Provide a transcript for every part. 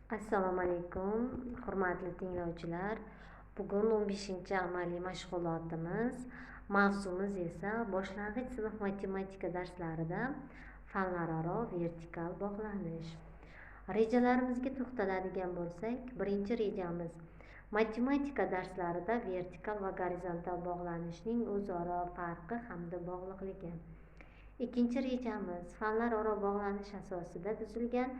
Assalomu alaykum, hurmatli tinglovchilar. Bugun 15-amaliy mashg'ulotimiz. Mavzumiz esa boshlang'ich sinf matematika darslarida fanlararo vertikal bog'lanish. Rejalarimizga to'xtaladigan bo'lsak, birinchi rejamiz matematika darslarida vertikal va gorizontal bog'lanishning o'zaro farqi hamda bog'liqligi. Ikkinchi rejamiz fanlararo bog'lanish asosida tuzilgan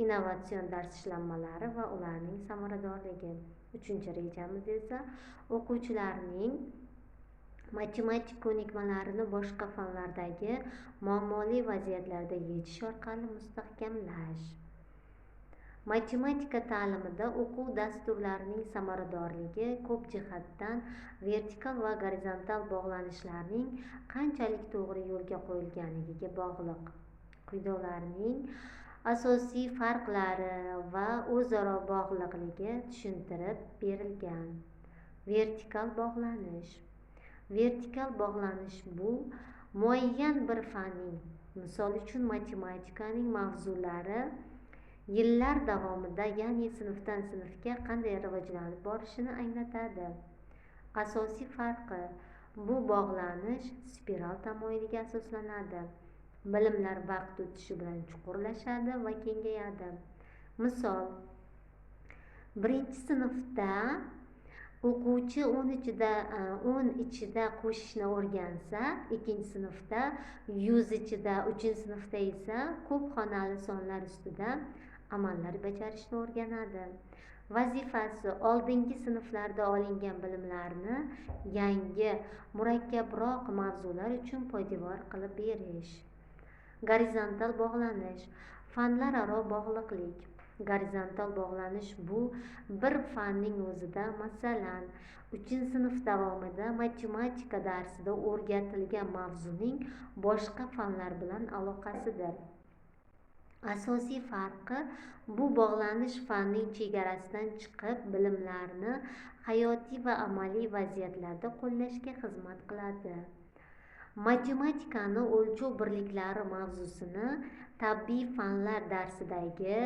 innovatsion dars ishlanmalari va ularning samaradorligi. Uchinchi rejamiz esa o'quvchilarning matematik ko'nikmalarini boshqa fanlardagi muammoli vaziyatlarda yechish orqali mustahkamlash. Matematika ta'limida o'quv dasturlarining samaradorligi ko'p jihatdan vertikal va gorizontal bog'lanishlarning qanchalik to'g'ri yo'lga qo'yilganiga bog'liq. Quyida ularning asosiy farqlari va o'zaro bog'liqligi tushuntirib berilgan. Vertikal bog'lanish. Vertikal bog'lanish bu muayyan bir fanning, misol uchun matematikaning mavzulari yillar davomida, ya'ni sinfdan sinfga qanday rivojlanib borishini anglatadi. Asosiy farqi: bu bog'lanish spiral tamoyiliga asoslanadi. Bilimlar vaqt o'tishi bilan chuqurlashadi va kengayadi. Misol: birinchi sinfda o'quvchi 10 ichida qo'shishni o'rgansa, ikkinchi sinfda 100 ichida, uchinchi sinfda esa ko'p xonali sonlar ustida amallar bajarishni o'rganadi. Vazifasi: oldingi sinflarda olingan bilimlarni yangi, murakkabroq mavzular uchun poydevor qilib berish. Gorizontal bog'lanish. Fanlararo bog'liqlik. Gorizontal bog'lanish bu bir fanning o'zida, masalan, 3-sinf davomida matematika darsida o'rgatilgan mavzuning boshqa fanlar bilan aloqasidir. Asosiy farqi: bu bog'lanish fanning chegarasidan chiqib, bilimlarni hayotiy va amaliy vaziyatlarda qo'llashga xizmat qiladi. Matematikani o'lchov birliklari mavzusini tabiiy fanlar darsidagi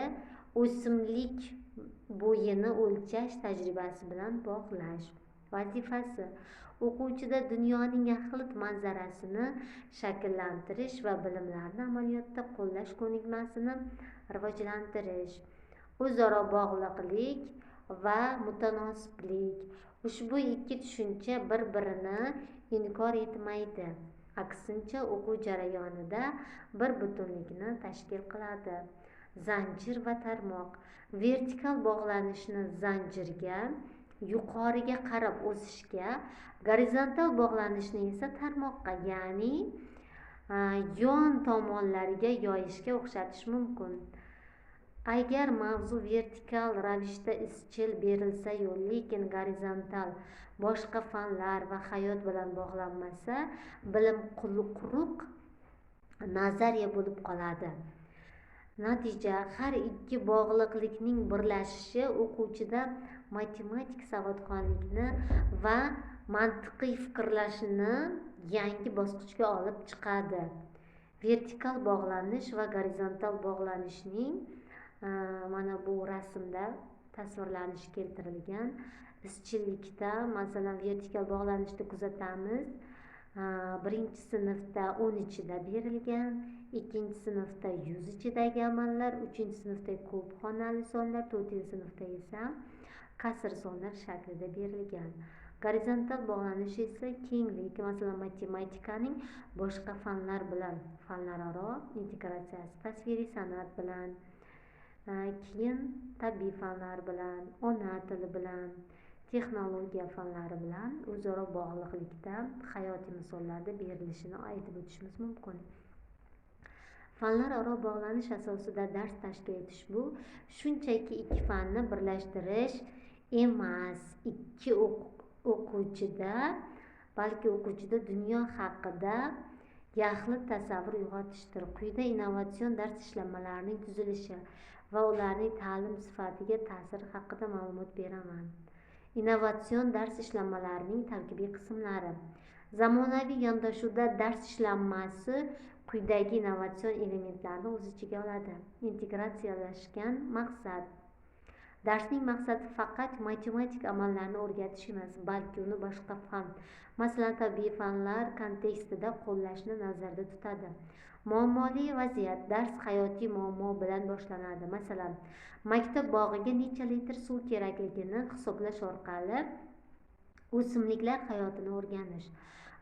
o'simlik bo'yini o'lchash tajribasi bilan bog'lash. Vazifasi: o'quvchida dunyoning yaxlit manzarasini shakllantirish va bilimlarni amaliyotda qo'llash ko'nikmasini rivojlantirish. O'zaro bog'liqlik va mutanosiblik. Ushbu ikki tushuncha bir-birini inkor etmaydi. Aksincha, o'quv jarayonida bir butunlikni tashkil qiladi. Zanjir va tarmoq. Vertikal bog'lanishni zanjirga, yuqoriga qarab o'sishga, gorizontal bog'lanishni esa tarmoqqa, ya'ni yon tomonlariga yoyishga o'xshatish mumkin. Agar mavzu vertikal ravishda izchil berilsa-yu, lekin gorizontal boshqa fanlar va hayot bilan bog'lanmasa, bilim quruq nazariya bo'lib qoladi. Natija: har ikki bog'liqlikning birlashishi o'quvchida matematik savodxonlikni va mantiqiy fikrlashni yangi bosqichga olib chiqadi. Vertikal bog'lanish va gorizontal bog'lanishning mana bu rasmda tasvirlanishi keltirilgan. Izchillikda, masalan, vertikal bog'lanishda kuzatamiz. Birinchi sinfda 10 ichida berilgan, ikkinchi sinfda 100 ichidagi amallar, uchinchi sinfda ko'p xonali sonlar, to'rtinchi sinfda esa kasr sonlar shaklida berilgan. Gorizontal bog'lanish esa kenglik, masalan, matematikaning boshqa fanlar bilan fanlararo integratsiyasi, tasviriy san'at bilan, keyin tabiiy fanlar bilan, ona tili bilan, texnologiya fanlari bilan o'zaro bog'liqlikda hayotiy misollarda berilishini aytib o'tishimiz mumkin. Fanlararo bog'lanish asosida dars tashkil etish bu shunchaki ikki fanni birlashtirish emas, ikki o'quvchida, balki o'quvchida dunyo haqida yaxlit tasavvur uyg'otishdir. Quyida innovatsion dars ishlanmalarining tuzilishi va ularning ta'lim sifatiga ta'siri haqida ma'lumot beraman. Innovatsion dars ishlanmalarining tarkibiy qismlari. Zamonaviy yondashuvda dars ishlanmasi quyidagi innovatsion elementlarni o'z ichiga oladi. Integratsiyalashgan maqsad. Darsning maqsadi faqat matematik amallarni o'rgatish emas, balki uni boshqa fan, masalan tabiiy fanlar kontekstida qo'llashni nazarda tutadi. Muammoli vaziyat: dars hayotiy muammo bilan boshlanadi. Masalan, maktab bog'iga necha litr suv kerakligini hisoblash orqali o'simliklar hayotini o'rganish.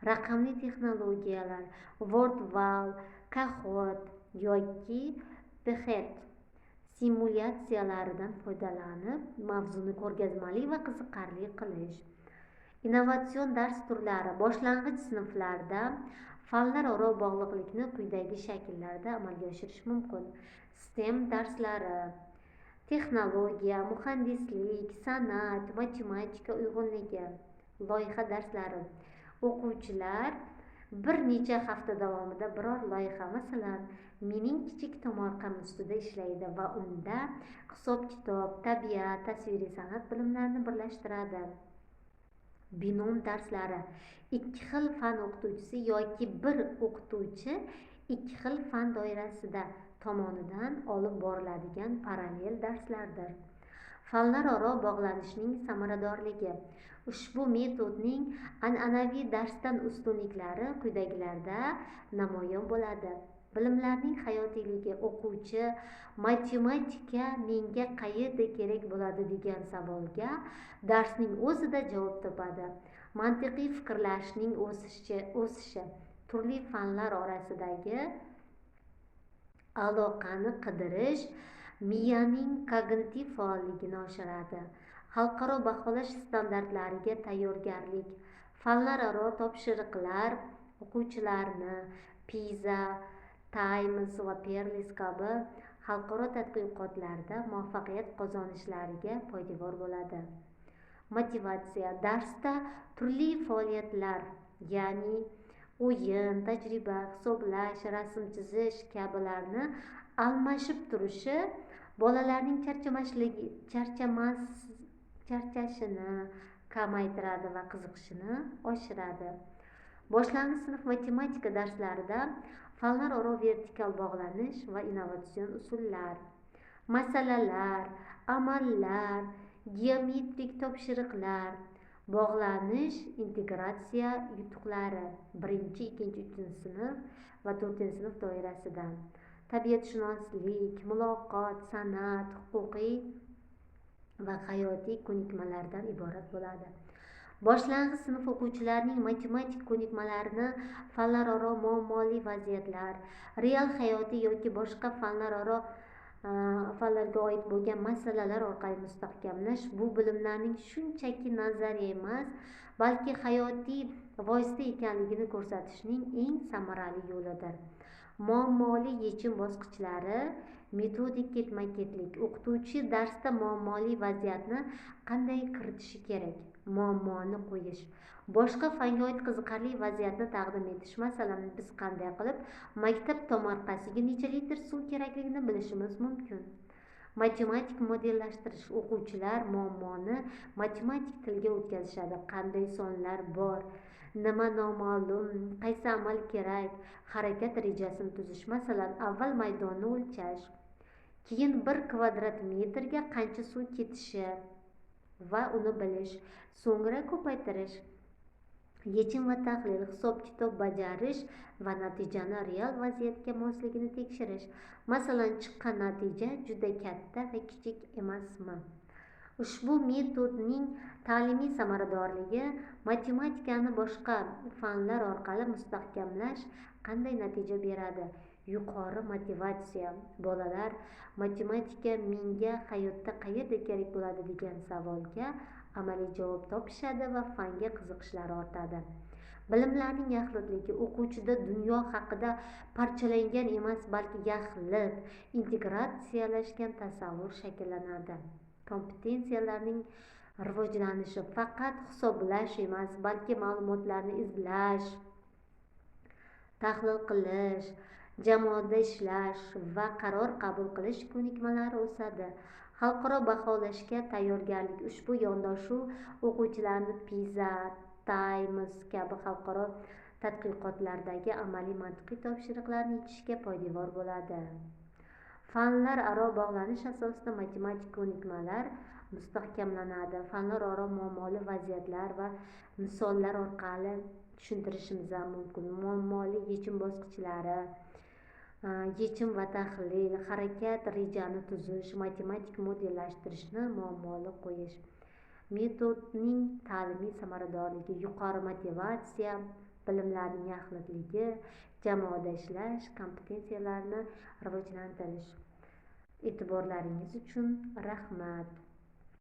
Raqamli texnologiyalar, Wordwall, Kahoot yoki Behet simulyatsiyalaridan foydalanib, mavzuni ko'rgazmali va qiziqarli qilish. Innovatsion dars turlari: boshlang'ich sinflarda fanlararo bog'liqlikni quyidagi shakllarda amalga oshirish mumkin. STEM darslari: texnologiya, muhandislik, san'at, matematika uyg'unligi. Loyiha darslari: o'quvchilar bir necha hafta davomida biror loyiha, masalan, mening kichik tomorqam ustida ishlaydi va unda hisob-kitob, tabiat, tasviriy san'at bilimlarini birlashtiradi. Binom darslari: ikki xil fan o'qituvchisi yoki bir o'qituvchi ikki xil fan doirasida tomonidan olib boriladigan parallel darslardir. Fanlararo bog'lanishning samaradorligi: ushbu metodning an'anaviy darsdan ustunliklari quyidagilarda namoyon bo'ladi. Bilimlarning hayotiyligi: o'quvchi matematika menga qayerda kerak bo'ladi degan savolga darsning o'zida javob topadi. Mantiqiy fikrlashning o'sishi: turli fanlar orasidagi aloqani qidirish miyaning kognitiv faolligini oshiradi. Xalqaro baholash standartlariga tayyorgarlik: fanlararo topshiriqlar o'quvchilarni PISA, Times va Perlis kabi xalqaro tadqiqotlarda muvaffaqiyat qozonishlariga poydevor bo'ladi. Motivatsiya: darsda turli faoliyatlar, ya'ni o'yin, tajriba, hisoblash, rasm chizish kabilarni almashib turishi bolalarning charchashini kamaytiradi va qiziqishini oshiradi. Boshlang'ich sinf matematika darslarida fanlararo vertikal bog'lanish va innovatsion usullar, masalalar, amallar, geometrik topshiriqlar, bog'lanish, integratsiya yutuqlari 1-2-3 sinf va 4 sinf doirasida, tabiatshunoslik, muloqot, san'at, huquqiy va hayotiy ko'nikmalardan iborat bo'ladi. Boshlang'ich sinf o'quvchilarining matematik ko'nikmalarini fanlararo muammoli vaziyatlar, real hayotiy yoki boshqa fanlarga oid bo'lgan masalalar orqali mustahkamlash bu bilimlarning shunchaki nazariya emas, balki hayotiy vosita ekanligini ko'rsatishning eng samarali yo'lidir. Muammoli yechim bosqichlari: metodik ketma-ketlik. O'qituvchi darsda muammoli vaziyatni qanday kiritishi kerak? Muammoni qo'yish. Boshqa fanga oid qiziqarli vaziyatni taqdim etish. Masalan, biz qanday qilib maktab tomorqasiga necha litr suv kerakligini bilishimiz mumkin? Matematik modellashtirish. O'quvchilar muammoni matematik tilga o'tkazishadi. Qanday sonlar bor? Nima noma'lum? Qaysi amal kerak? Harakat rejasini tuzish. Masalan, avval maydonni o'lchash, keyin 1 kvadrat metrga qancha suv ketishi va uni bilish, so'ngra ko'paytirish, yechim va tahlil, hisob-kitob bajarish va natijani real vaziyatga mosligini tekshirish. Masalan, chiqqan natija juda katta va kichik emasmi? Ushbu metodning ta'limiy samaradorligi: matematikani boshqa fanlar orqali mustahkamlash qanday natija beradi? Yuqori motivatsiya: bolalar matematika menga hayotda qayerda kerak bo'ladi degan savolga amaliy javob topishadi va fanga qiziqishlari ortadi. Bilimlarning yaxlitligi: o'quvchida dunyo haqida parchalangan emas, balki yaxlit, integratsiyalashgan tasavvur shakllanadi. Kompetensiyalarning rivojlanishi: faqat hisoblash emas, balki ma'lumotlarni izlash, tahlil qilish, jamoada ishlash va qaror qabul qilish ko'nikmalari o'sadi. Xalqaro baholashga tayyorgarlik: ushbu yondashuv o'quvchilarni PISA, Times kabi xalqaro tadqiqotlardagi amaliy mantiqiy topshiriqlarni yechishga poydevor bo'ladi. Fanlararo bog'lanish asosida matematik ko'nikmalar mustahkamlanadi. Fanlararo muammoli vaziyatlar va misollar orqali tushuntirishimiz mumkin. Muammoli yechim bosqichlari, yechim va tahlil, harakat, rejani tuzish, matematik modellashtirishni muammoli qo'yish. Metodning ta'limiy samaradorligi, yuqori motivatsiya, bilimlarning yaxlitligi, jamoada ishlash kompetensiyalarini rivojlantirish. E'tiborlaringiz uchun rahmat.